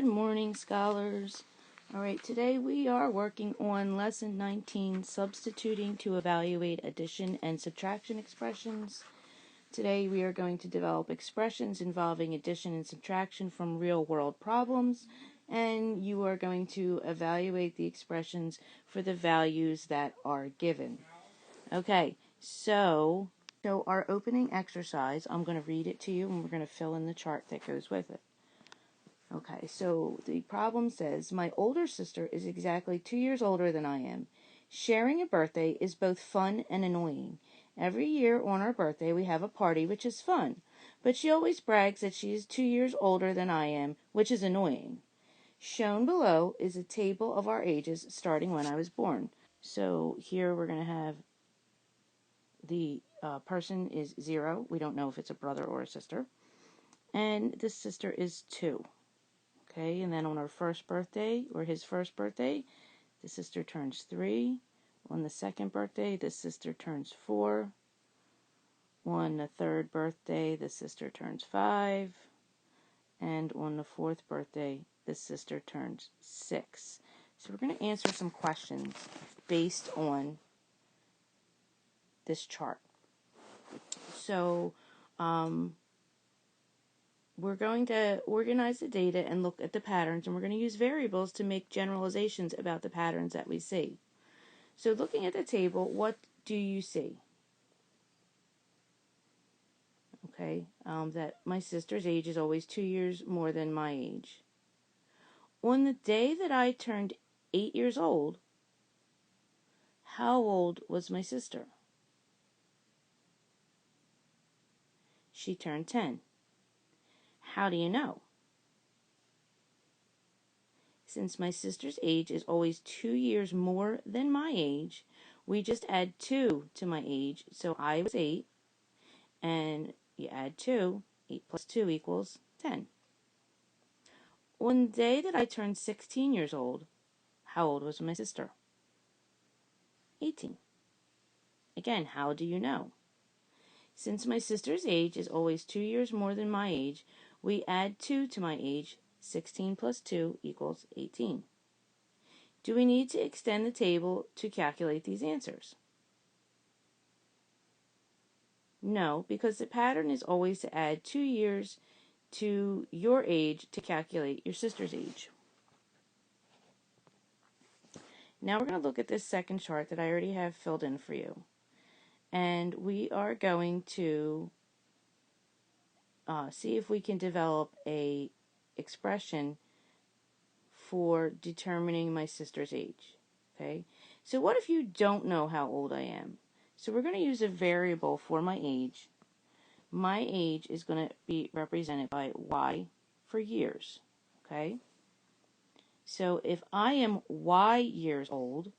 morning, scholars. All right, today we are working on Lesson 19, Substituting to Evaluate Addition and Subtraction Expressions. Today we are going to develop expressions involving addition and subtraction from real-world problems, and you are going to evaluate the expressions for the values that are given. Okay, so our opening exercise, I'm going to read it to you, and we're going to fill in the chart that goes with it. Okay, so the problem says, my older sister is exactly 2 years older than I am. Sharing a birthday is both fun and annoying. Every year on our birthday we have a party, which is fun, but she always brags that she is 2 years older than I am, which is annoying. Shown below is a table of our ages starting when I was born. So here we're going to have the person is 0. We don't know if it's a brother or a sister. And this sister is 2. Okay, and then on her first birthday, or his first birthday, the sister turns 3. On the second birthday, the sister turns 4. On the third birthday, the sister turns 5. And on the fourth birthday, the sister turns 6. So we're going to answer some questions based on this chart. So, we're going to organize the data and look at the patterns, and we're going to use variables to make generalizations about the patterns that we see. So looking at the table, what do you see? Okay, that my sister's age is always 2 years more than my age. On the day that I turned 8 years old, how old was my sister? She turned 10. How do you know? Since my sister's age is always 2 years more than my age, we just add 2 to my age. So I was 8, and you add 2. 8 plus 2 equals 10. On the day that I turned 16 years old, how old was my sister? 18. Again, how do you know? Since my sister's age is always 2 years more than my age, we add 2 to my age. 16 plus 2 equals 18. Do we need to extend the table to calculate these answers? No, because the pattern is always to add 2 years to your age to calculate your sister's age. Now we're going to look at this second chart that I already have filled in for you. And we are going to see if we can develop a expression for determining my sister's age. Okay, so what if you don't know how old I am? So we're going to use a variable for my age. My age is going to be represented by Y for years. Okay, so if I am Y years old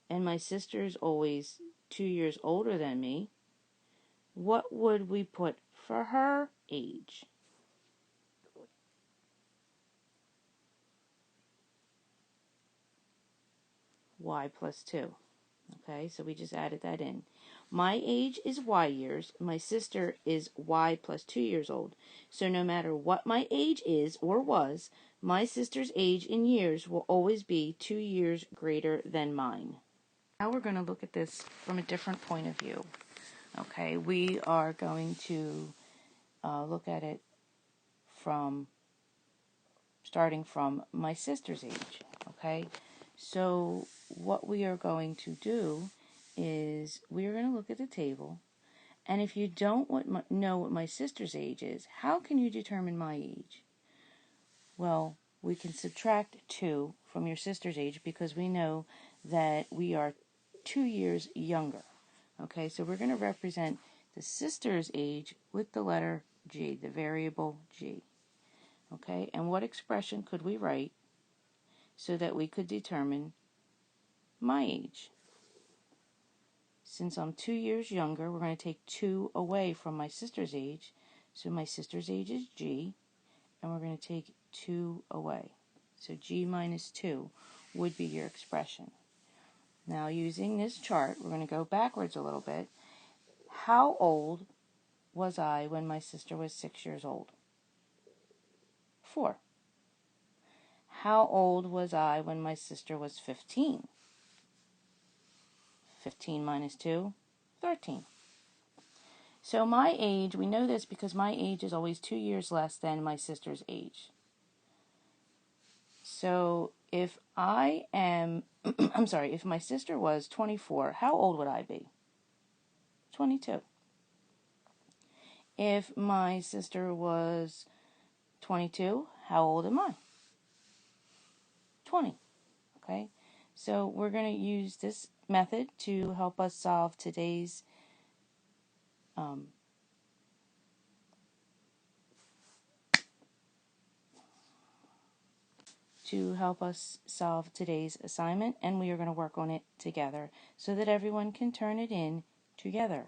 and my sister is always 2 years older than me, what would we put for her age? Y plus 2. Okay, so we just added that in. My age is Y years. My sister is Y plus 2 years old. So no matter what my age is or was, my sister's age in years will always be 2 years greater than mine. Now we're going to look at this from a different point of view. Okay, we are going to look at it from starting from my sister's age. Okay, so what we are going to do is we're going to look at the table, and if you don't know what my sister's age is, how can you determine my age? Well, we can subtract 2 from your sister's age because we know that we are 2 years younger. Okay, so we're going to represent the sister's age with the letter G, the variable G. Okay, and what expression could we write so that we could determine my age? Since I'm 2 years younger, we're going to take 2 away from my sister's age. So my sister's age is G, and we're going to take 2 away. So G minus 2 would be your expression. Now using this chart, we're going to go backwards a little bit. How old was I when my sister was 6 years old? 4. how old was I when my sister was 15? 15 minus 2, 13. So my age, we know this because my age is always 2 years less than my sister's age. So if I am, if my sister was 24, how old would I be? 22. If my sister was 22, how old am I? 20. Okay? So we're going to use this method to help us solve today's assignment, and we are going to work on it together so that everyone can turn it in together.